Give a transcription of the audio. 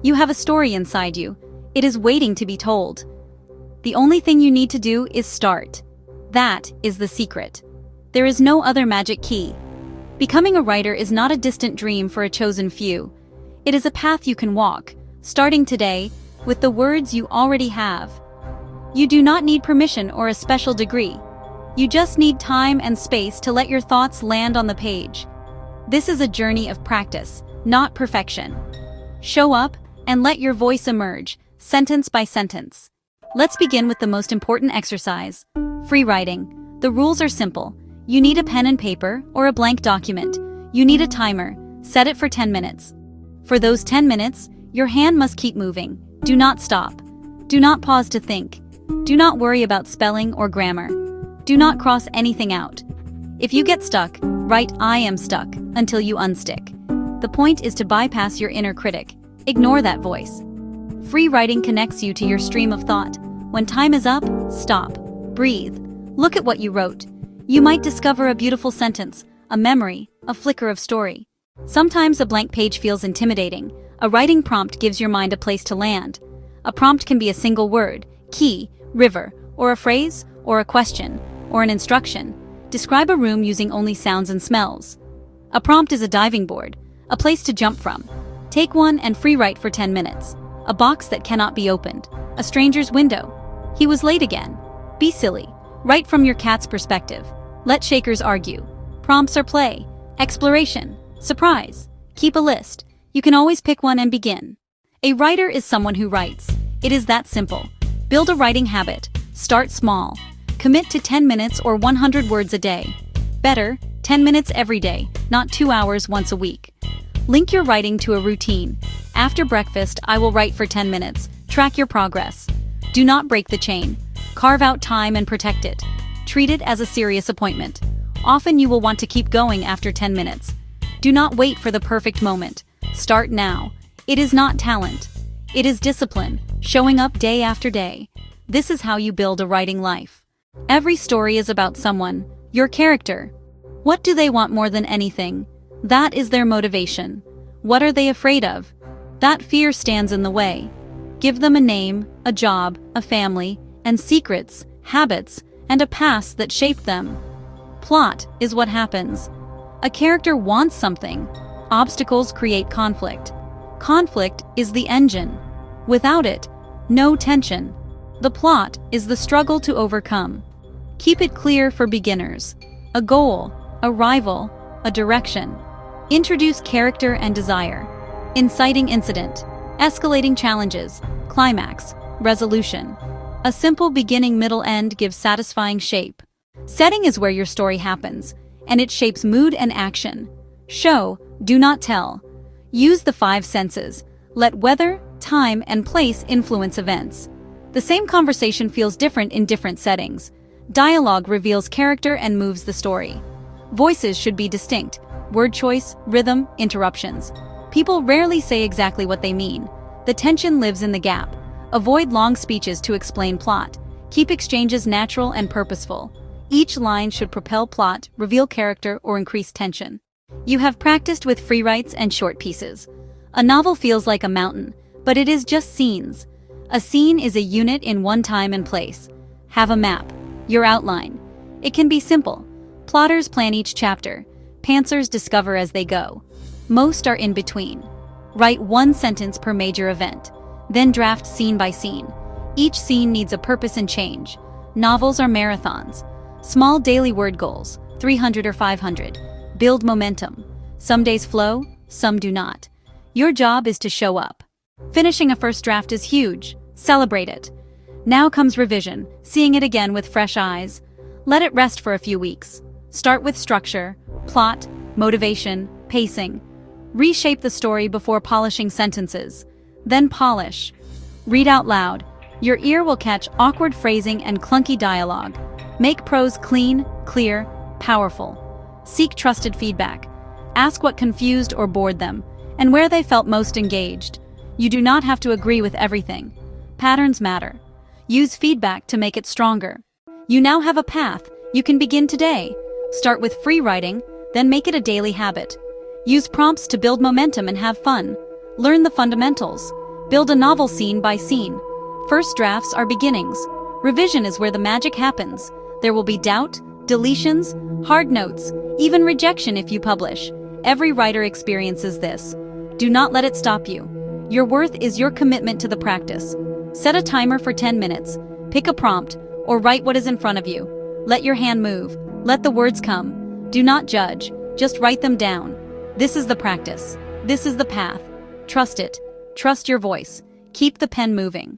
You have a story inside you. It is waiting to be told. The only thing you need to do is start. That is the secret. There is no other magic key. Becoming a writer is not a distant dream for a chosen few. It is a path you can walk, starting today, with the words you already have. You do not need permission or a special degree. You just need time and space to let your thoughts land on the page. This is a journey of practice, not perfection. Show up and let your voice emerge, sentence by sentence. Let's begin with the most important exercise, free writing. The rules are simple. You need a pen and paper or a blank document. You need a timer. Set it for 10 minutes. For those 10 minutes, your hand must keep moving. Do not stop. Do not pause to think. Do not worry about spelling or grammar. Do not cross anything out. If you get stuck, write "I am stuck" until you unstick. The point is to bypass your inner critic. Ignore that voice. Free writing connects you to your stream of thought. When time is up, stop. Breathe. Look at what you wrote. You might discover a beautiful sentence, a memory, a flicker of story. Sometimes a blank page feels intimidating. A writing prompt gives your mind a place to land. A prompt can be a single word, key, river, or a phrase, or a question, or an instruction. Describe a room using only sounds and smells. A prompt is a diving board, a place to jump from. Take one and free write for 10 minutes. A box that cannot be opened. A stranger's window. He was late again. Be silly. Write from your cat's perspective. Let shakers argue. Prompts are play, exploration, surprise. Keep a list. You can always pick one and begin. A writer is someone who writes. It is that simple. Build a writing habit. Start small. Commit to 10 minutes or 100 words a day. Better, 10 minutes every day, not 2 hours once a week. Link your writing to a routine. After breakfast, I will write for 10 minutes. Track your progress. Do not break the chain. Carve out time and protect it. Treat it as a serious appointment. Often you will want to keep going after 10 minutes. Do not wait for the perfect moment. Start now. It is not talent. It is discipline, showing up day after day. This is how you build a writing life. Every story is about someone, your character. What do they want more than anything? That is their motivation. What are they afraid of? That fear stands in the way. Give them a name, a job, a family, and secrets, habits, and a past that shaped them. Plot is what happens. A character wants something. Obstacles create conflict. Conflict is the engine. Without it, no tension. The plot is the struggle to overcome. Keep it clear for beginners. A goal, a rival, a direction. Introduce character and desire. Inciting incident, escalating challenges, climax, resolution. A simple beginning, middle, end gives satisfying shape. Setting is where your story happens, and it shapes mood and action. Show, do not tell. Use the 5 senses. Let weather, time, and place influence events. The same conversation feels different in different settings. Dialogue reveals character and moves the story. Voices should be distinct. Word choice, rhythm, interruptions. People rarely say exactly what they mean. The tension lives in the gap. Avoid long speeches to explain plot. Keep exchanges natural and purposeful. Each line should propel plot, reveal character, or increase tension. You have practiced with free writes and short pieces. A novel feels like a mountain, but it is just scenes. A scene is a unit in one time and place. Have a map, your outline. It can be simple. Plotters plan each chapter. Pantsers discover as they go. Most are in between. Write 1 sentence per major event. Then draft scene by scene. Each scene needs a purpose and change. Novels are marathons. Small daily word goals, 300 or 500. Build momentum. Some days flow, some do not. Your job is to show up. Finishing a first draft is huge. Celebrate it. Now comes revision, seeing it again with fresh eyes. Let it rest for a few weeks. Start with structure, plot, motivation, pacing. Reshape the story before polishing sentences. Then polish. Read out loud. Your ear will catch awkward phrasing and clunky dialogue. Make prose clean, clear, powerful. Seek trusted feedback. Ask what confused or bored them, and where they felt most engaged. You do not have to agree with everything. Patterns matter. Use feedback to make it stronger. You now have a path. You can begin today. Start with free writing, then make it a daily habit. Use prompts to build momentum and have fun. Learn the fundamentals. Build a novel scene by scene. First drafts are beginnings. Revision is where the magic happens. There will be doubt, deletions, hard notes, even rejection if you publish. Every writer experiences this. Do not let it stop you. Your worth is your commitment to the practice. Set a timer for 10 minutes. Pick a prompt, or write what is in front of you. Let your hand move. Let the words come. Do not judge. Just write them down. This is the practice. This is the path. Trust it. Trust your voice. Keep the pen moving.